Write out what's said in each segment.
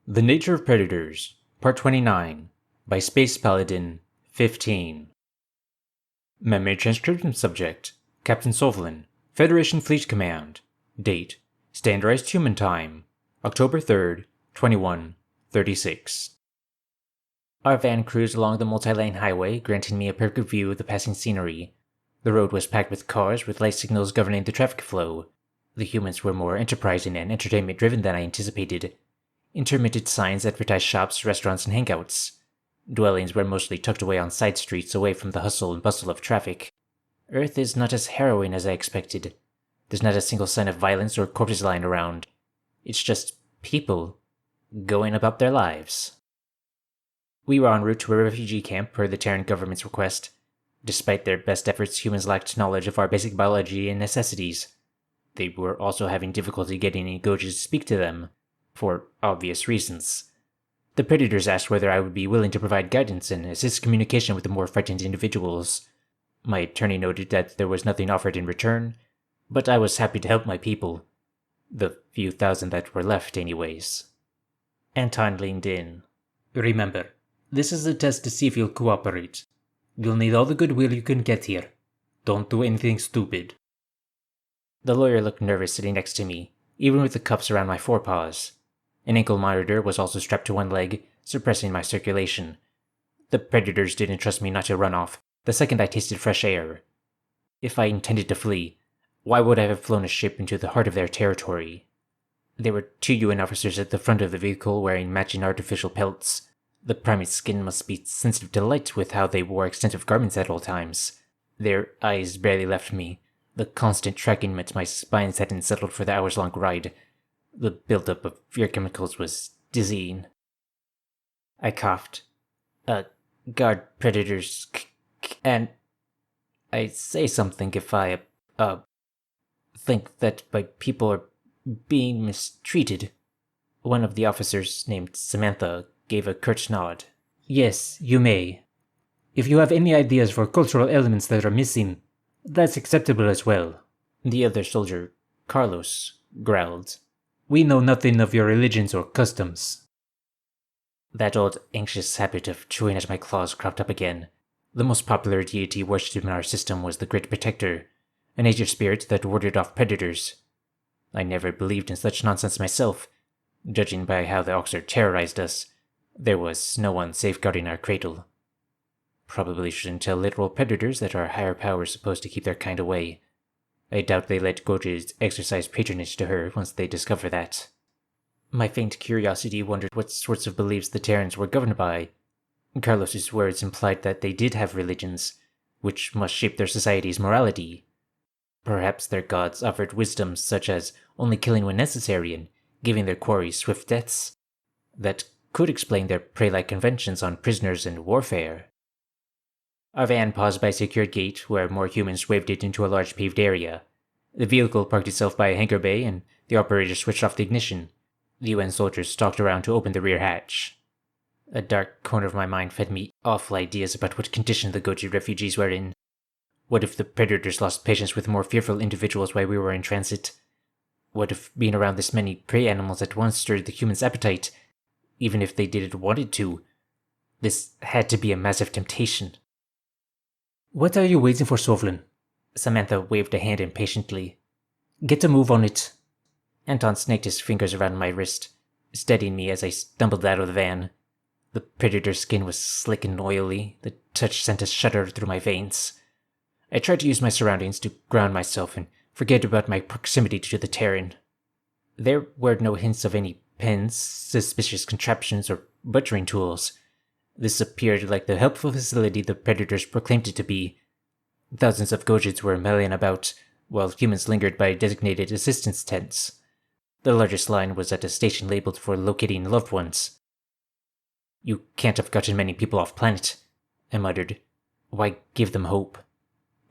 The Nature of Predators, Part 29, by Space Paladin 15. Memory transcription subject, Captain Sovlin, Federation Fleet Command. Date, Standardized Human Time, October 3rd, 2136. Our van cruised along the multi-lane highway, granting me a perfect view of the passing scenery. The road was packed with cars, with light signals governing the traffic flow. The humans were more enterprising and entertainment-driven than I anticipated. Intermittent signs advertised shops, restaurants, and hangouts. Dwellings were mostly tucked away on side streets away from the hustle and bustle of traffic. Earth is not as harrowing as I expected. There's not a single sign of violence or corpses lying around. It's just people going about their lives. We were en route to a refugee camp per the Terran government's request. Despite their best efforts, humans lacked knowledge of our basic biology and necessities. They were also having difficulty getting any Gojis to speak to them, for obvious reasons. The Predators asked whether I would be willing to provide guidance and assist communication with the more frightened individuals. My attorney noted that there was nothing offered in return, but I was happy to help my people. The few thousand that were left, anyways. Anton leaned in. Remember, this is a test to see if you'll cooperate. You'll need all the goodwill you can get here. Don't do anything stupid. The lawyer looked nervous sitting next to me, even with the cuffs around my forepaws. An ankle monitor was also strapped to one leg, suppressing my circulation. The Predators didn't trust me not to run off the second I tasted fresh air. If I intended to flee, why would I have flown a ship into the heart of their territory? There were 2 UN officers at the front of the vehicle wearing matching artificial pelts. The primate's skin must be sensitive to light with how they wore extensive garments at all times. Their eyes barely left me. The constant tracking meant my spines hadn't settled for the hours-long ride. The buildup of fear chemicals was dizzying. I coughed. Guard Predators and I say something if I, think that my people are being mistreated. One of the officers, named Samantha, gave a curt nod. Yes, you may. If you have any ideas for cultural elements that are missing, that's acceptable as well. The other soldier, Carlos, growled. We know nothing of your religions or customs. That old anxious habit of chewing at my claws cropped up again. The most popular deity worshipped in our system was the Great Protector, a nature spirit that warded off predators. I never believed in such nonsense myself. Judging by how the Oxer terrorized us, there was no one safeguarding our cradle. Probably shouldn't tell literal predators that our higher power is supposed to keep their kind away. I doubt they let Goji exercise patronage to her once they discover that. My faint curiosity wondered what sorts of beliefs the Terrans were governed by. Carlos's words implied that they did have religions, which must shape their society's morality. Perhaps their gods offered wisdoms such as only killing when necessary and giving their quarries swift deaths. That could explain their prey-like conventions on prisoners and warfare. Our van paused by a secured gate where more humans waved it into a large paved area. The vehicle parked itself by a hangar bay and the operator switched off the ignition. The UN soldiers stalked around to open the rear hatch. A dark corner of my mind fed me awful ideas about what condition the Goji refugees were in. What if the Predators lost patience with more fearful individuals while we were in transit? What if being around this many prey animals at once stirred the humans' appetite, even if they didn't want it to? This had to be a massive temptation. What are you waiting for, Sovlin? Samantha waved a hand impatiently. Get a move on it. Anton snaked his fingers around my wrist, steadying me as I stumbled out of the van. The Predator's skin was slick and oily. The touch sent a shudder through my veins. I tried to use my surroundings to ground myself and forget about my proximity to the Terran. There were no hints of any pens, suspicious contraptions, or butchering tools. This appeared like the helpful facility the Predators proclaimed it to be. Thousands of Gojits were milling about, while humans lingered by designated assistance tents. The largest line was at a station labeled for locating loved ones. You can't have gotten many people off planet, I muttered. Why give them hope?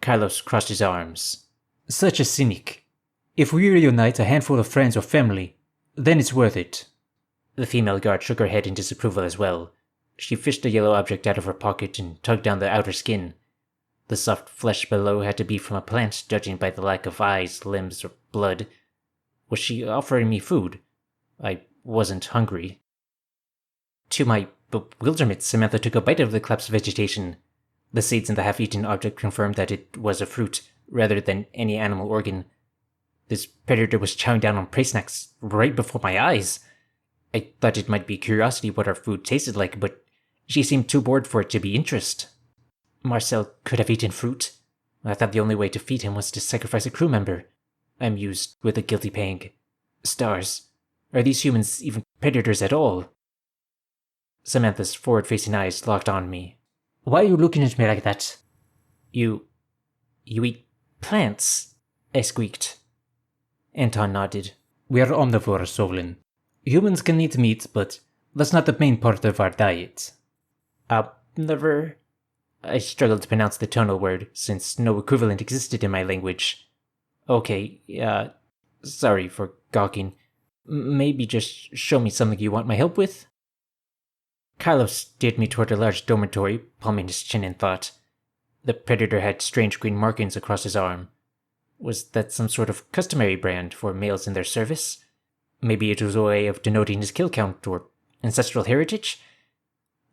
Carlos crossed his arms. Such a cynic. If we reunite a handful of friends or family, then it's worth it. The female guard shook her head in disapproval as well. She fished a yellow object out of her pocket and tugged down the outer skin. The soft flesh below had to be from a plant, judging by the lack of eyes, limbs, or blood. Was she offering me food? I wasn't hungry. To my bewilderment, Samantha took a bite of the collapsed vegetation. The seeds in the half-eaten object confirmed that it was a fruit, rather than any animal organ. This predator was chowing down on prey snacks right before my eyes. I thought it might be curiosity what our food tasted like, but she seemed too bored for it to be interest. Marcel could have eaten fruit. I thought the only way to feed him was to sacrifice a crew member. I mused with a guilty pang. Stars. Are these humans even predators at all? Samantha's forward-facing eyes locked on me. Why are you looking at me like that? You eat plants? I squeaked. Anton nodded. We are omnivores, Sovlin. Humans can eat meat, but that's not the main part of our diet. Omnivore? I struggled to pronounce the tonal word, since no equivalent existed in my language. Okay, sorry for gawking. Maybe just show me something you want my help with? Carlos steered me toward a large dormitory, palming his chin in thought. The predator had strange green markings across his arm. Was that some sort of customary brand for males in their service? Maybe it was a way of denoting his kill count or ancestral heritage?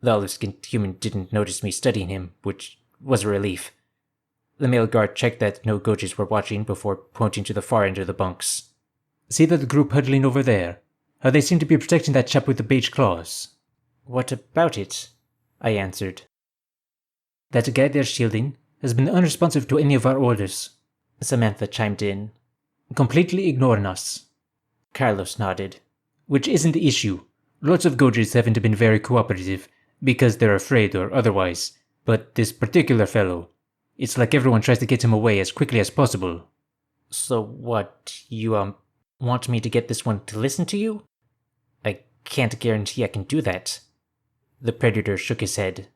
The olive-skinned human didn't notice me studying him, which was a relief. The male guard checked that no Gojis were watching before pointing to the far end of the bunks. See that group huddling over there? How they seem to be protecting that chap with the beige claws. What about it? I answered. That guy they're shielding has been unresponsive to any of our orders. Samantha chimed in. Completely ignoring us. Carlos nodded. Which isn't the issue. Lots of Gojis haven't been very cooperative, because they're afraid or otherwise. But this particular fellow, it's like everyone tries to get him away as quickly as possible. So what, you, want me to get this one to listen to you? I can't guarantee I can do that. The predator shook his head.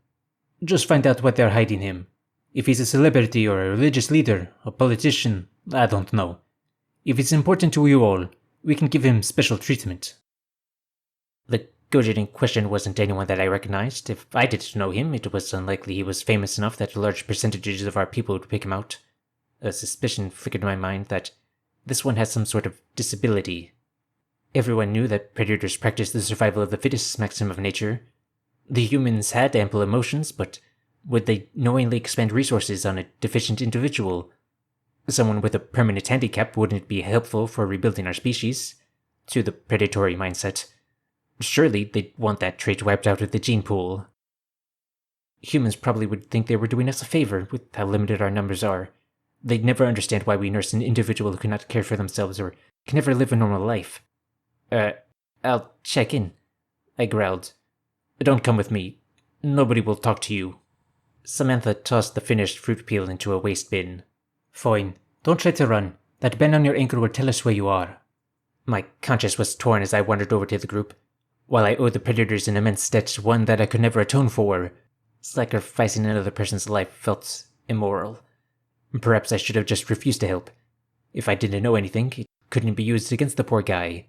Just find out what they're hiding him. If he's a celebrity or a religious leader, a politician, I don't know. If it's important to you all, we can give him special treatment. The Goji in question wasn't anyone that I recognized. If I didn't know him, it was unlikely he was famous enough that large percentages of our people would pick him out. A suspicion flickered in my mind that this one has some sort of disability. Everyone knew that predators practiced the survival of the fittest maxim of nature. The humans had ample emotions, but would they knowingly expend resources on a deficient individual? Someone with a permanent handicap wouldn't be helpful for rebuilding our species. To the predatory mindset. Surely they'd want that trait wiped out of the gene pool. Humans probably would think they were doing us a favor with how limited our numbers are. They'd never understand why we nurse an individual who cannot care for themselves or can never live a normal life. I'll check in, I growled. Don't come with me. Nobody will talk to you. Samantha tossed the finished fruit peel into a waste bin. Fine. Don't try to run. That bend on your ankle will tell us where you are. My conscience was torn as I wandered over to the group. While I owed the predators an immense debt, one that I could never atone for, sacrificing another person's life felt immoral. Perhaps I should have just refused to help. If I didn't know anything, it couldn't be used against the poor guy.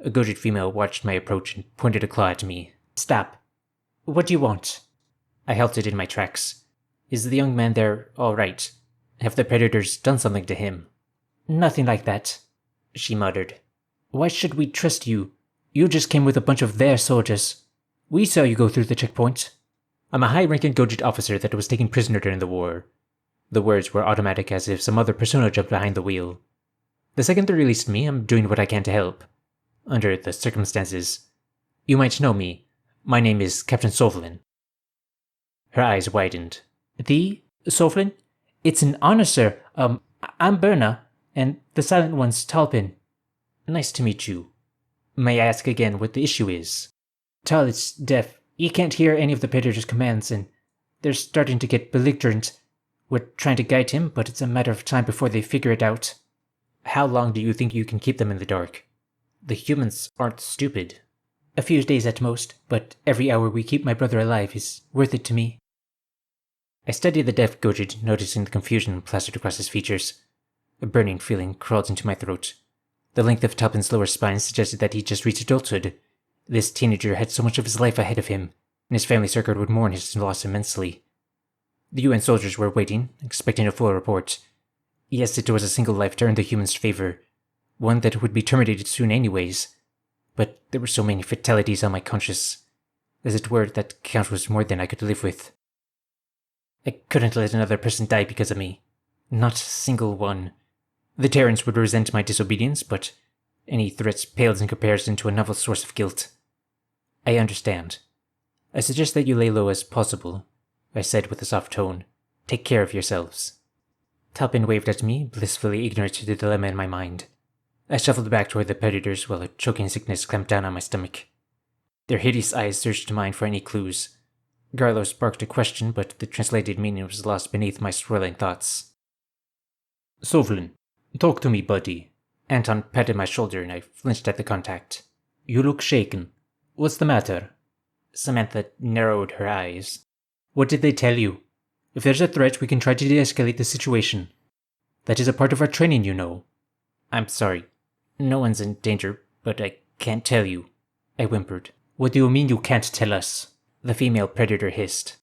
A Goji female watched my approach and pointed a claw at me. Stop. What do you want? I halted in my tracks. Is the young man there all right? Have the predators done something to him? Nothing like that, she muttered. Why should we trust you? You just came with a bunch of their soldiers. We saw you go through the checkpoint. I'm a high-ranking Goji officer that was taken prisoner during the war. The words were automatic, as if some other persona jumped behind the wheel. The second they released me, I'm doing what I can to help. Under the circumstances. You might know me. My name is Captain Sovlin. Her eyes widened. The Sovlin? It's an honor, sir. I'm Berna, and the silent one's Talpin. Nice to meet you. May I ask again what the issue is? Tal is deaf. He can't hear any of the predator's commands, and they're starting to get belligerent. We're trying to guide him, but it's a matter of time before they figure it out. How long do you think you can keep them in the dark? The humans aren't stupid. A few days at most, but every hour we keep my brother alive is worth it to me. I studied the deaf Goji, noticing the confusion plastered across his features. A burning feeling crawled into my throat. The length of Talpin's lower spine suggested that he'd just reached adulthood. This teenager had so much of his life ahead of him, and his family circle would mourn his loss immensely. The UN soldiers were waiting, expecting a full report. Yes, it was a single life to earn the humans' favor, one that would be terminated soon anyways. but there were so many fatalities on my conscience. As it were, that count was more than I could live with. I couldn't let another person die because of me. Not a single one. The Terrans would resent my disobedience, but any threats pales in comparison to a novel source of guilt. I understand. I suggest that you lay low as possible, I said with a soft tone. Take care of yourselves. Talpin waved at me, blissfully ignorant to the dilemma in my mind. I shuffled back toward the predators while a choking sickness clamped down on my stomach. Their hideous eyes searched mine for any clues. Garlos barked a question, but the translated meaning was lost beneath my swirling thoughts. Sovlin, talk to me, buddy. Anton patted my shoulder and I flinched at the contact. You look shaken. What's the matter? Samantha narrowed her eyes. What did they tell you? If there's a threat, we can try to de-escalate the situation. That is a part of our training, you know. I'm sorry. No one's in danger, but I can't tell you. I whimpered. What do you mean you can't tell us? The female predator hissed.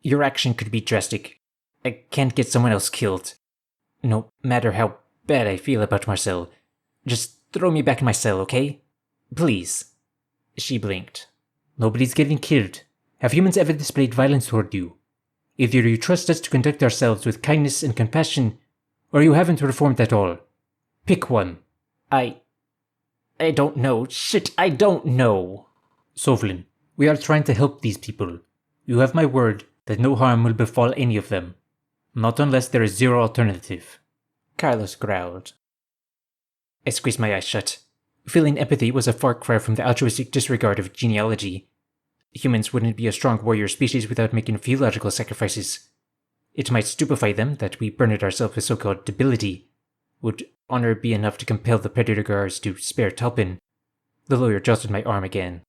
Your action could be drastic. I can't get someone else killed. No matter how bad I feel about Marcel. Just throw me back in my cell, okay? Please. She blinked. Nobody's getting killed. Have humans ever displayed violence toward you? Either you trust us to conduct ourselves with kindness and compassion, or you haven't reformed at all. Pick one. I don't know. Shit, I don't know. Sovlin, we are trying to help these people. You have my word that no harm will befall any of them. Not unless there is zero alternative. Carlos growled. I squeezed my eyes shut. Feeling empathy was a far cry from the altruistic disregard of genealogy. Humans wouldn't be a strong warrior species without making theological sacrifices. It might stupefy them that we burdened ourselves with so-called debility. Would honor be enough to compel the predator guards to spare Talpin? The lawyer jostled my arm again.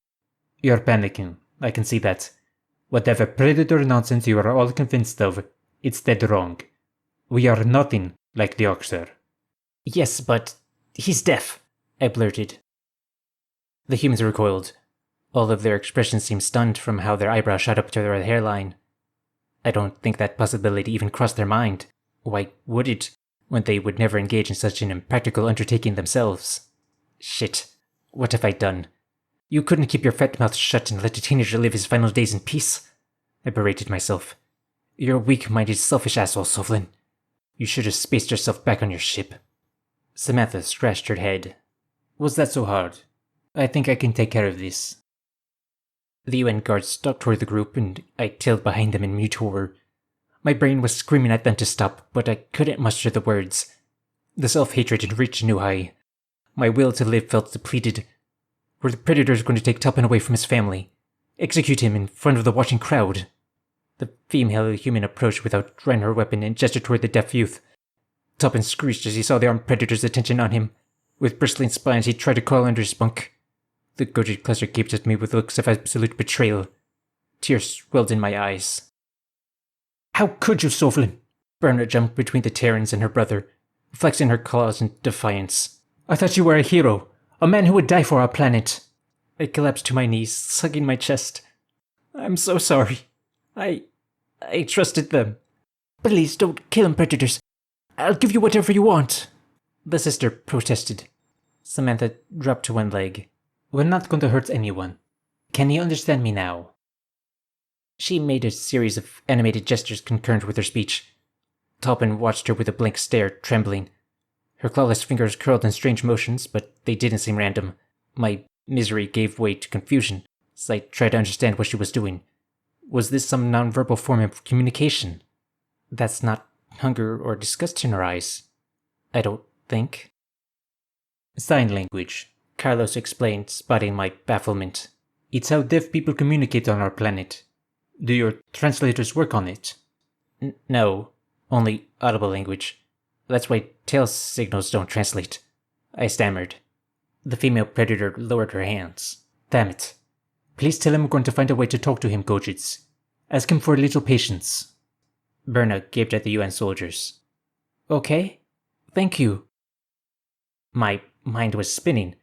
You're panicking. I can see that. Whatever predator nonsense you are all convinced of, it's dead wrong. We are nothing like the Oxer. Yes, but he's deaf, I blurted. The humans recoiled. All of their expressions seemed stunned from how their eyebrows shot up to their hairline. I don't think that possibility even crossed their mind. Why would it, when they would never engage in such an impractical undertaking themselves? Shit, what have I done? You couldn't keep your fat mouth shut and let a teenager live his final days in peace? I berated myself. You're a weak-minded, selfish asshole, Sovlin. You should have spaced yourself back on your ship. Samantha scratched her head. Was that so hard? I think I can take care of this. The UN guards stalked toward the group, and I tailed behind them in mute horror. My brain was screaming at them to stop, but I couldn't muster the words. The self-hatred had reached a new high. My will to live felt depleted. Were the predators going to take Talpin away from his family? Execute him in front of the watching crowd? The female human approached without drawing her weapon and gestured toward the deaf youth. Talpin screeched as he saw the armed predator's attention on him. With bristling spines, he tried to crawl under his bunk. The Goji cluster gaped at me with looks of absolute betrayal. Tears swelled in my eyes. How could you, Sovlin? Berna jumped between the Terrans and her brother, flexing her claws in defiance. I thought you were a hero, a man who would die for our planet. I collapsed to my knees, hugging my chest. I'm so sorry. I trusted them. Please don't kill him, predators. I'll give you whatever you want. The sister protested. Samantha dropped to one leg. We're not going to hurt anyone. Can you understand me now? She made a series of animated gestures concurrent with her speech. Talpin watched her with a blank stare, trembling. Her clawless fingers curled in strange motions, but they didn't seem random. My misery gave way to confusion as I tried to understand what she was doing. Was this some nonverbal form of communication? That's not hunger or disgust in her eyes. I don't think. Sign language, Carlos explained, spotting my bafflement. It's how deaf people communicate on our planet. Do your translators work on it? No, only audible language. That's why tail signals don't translate. I stammered. The female predator lowered her hands. Damn it. Please tell him we're going to find a way to talk to him, Gojits. Ask him for a little patience. Berna gaped at the UN soldiers. Okay. Thank you. My mind was spinning.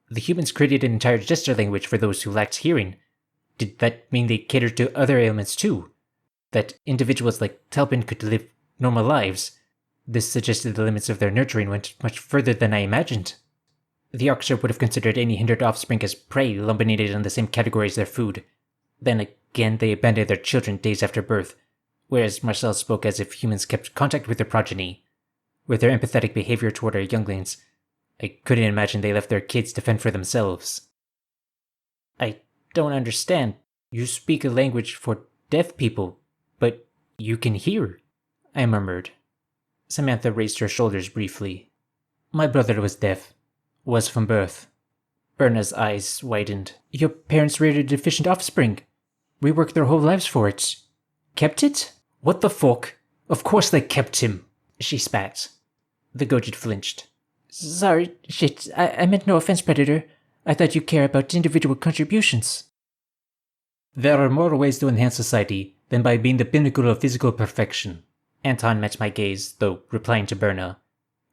The humans created an entire gesture language for those who lacked hearing. Did that mean they catered to other ailments too? That individuals like Talpin could live normal lives? This suggested the limits of their nurturing went much further than I imagined. The officer would have considered any hindered offspring as prey, lumping it in the same category as their food. Then again, they abandoned their children days after birth, whereas Marcel spoke as if humans kept contact with their progeny. With their empathetic behavior toward our younglings, I couldn't imagine they left their kids to fend for themselves. I don't understand. You speak a language for deaf people, but you can hear, I murmured. Samantha raised her shoulders briefly. My brother was deaf. Was from birth. Berna's eyes widened. Your parents reared a deficient offspring. We worked their whole lives for it. Kept it? What the fuck? Of course they kept him, she spat. The Goji flinched. Sorry, shit, I meant no offense, Predator. I thought you care about individual contributions. There are more ways to enhance society than by being the pinnacle of physical perfection. Anton met my gaze, though replying to Berna.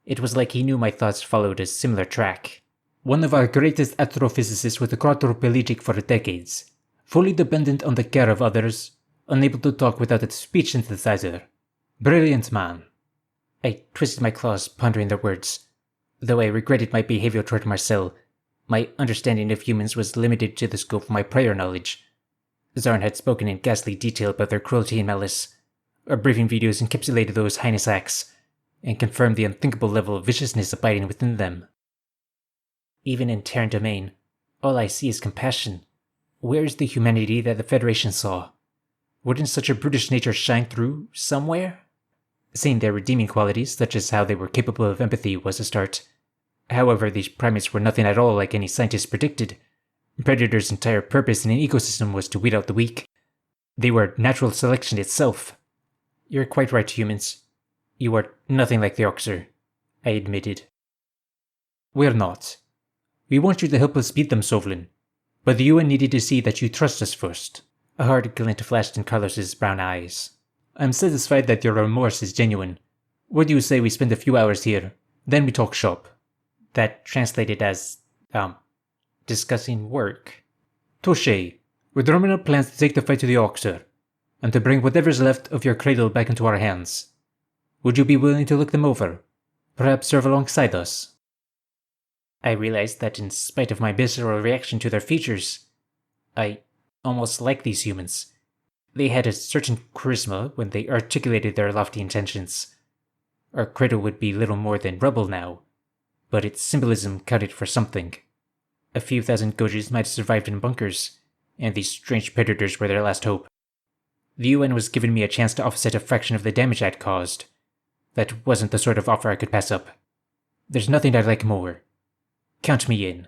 It was like he knew my thoughts followed a similar track. One of our greatest astrophysicists was quadriplegic for decades, fully dependent on the care of others, unable to talk without a speech synthesizer. Brilliant man. I twisted my claws, pondering their words. Though I regretted my behavior toward Marcel, my understanding of humans was limited to the scope of my prior knowledge. Zarn had spoken in ghastly detail about their cruelty and malice. Our briefing videos encapsulated those heinous acts, and confirmed the unthinkable level of viciousness abiding within them. Even in Terran domain, all I see is compassion. Where is the humanity that the Federation saw? Wouldn't such a brutish nature shine through somewhere? Seeing their redeeming qualities, such as how they were capable of empathy, was a start. However, these primates were nothing at all like any scientist predicted. Predators' entire purpose in an ecosystem was to weed out the weak. They were natural selection itself. You're quite right, humans. You are nothing like the Oxer, I admitted. We're not. We want you to help us beat them, Sovlin. But the UN needed to see that you trust us first. A hard glint flashed in Carlos's brown eyes. I'm satisfied that your remorse is genuine. What do you say we spend a few hours here, then we talk shop? That translated as, discussing work. Touché. With Romano plans to take the fight to the Oxer, and to bring whatever's left of your cradle back into our hands. Would you be willing to look them over? Perhaps serve alongside us? I realized that in spite of my visceral reaction to their features, I almost liked these humans. They had a certain charisma when they articulated their lofty intentions. Our cradle would be little more than rubble now, but its symbolism counted for something. A few thousand Gojis might have survived in bunkers, and these strange predators were their last hope. The UN was giving me a chance to offset a fraction of the damage I'd caused. That wasn't the sort of offer I could pass up. There's nothing I'd like more. Count me in.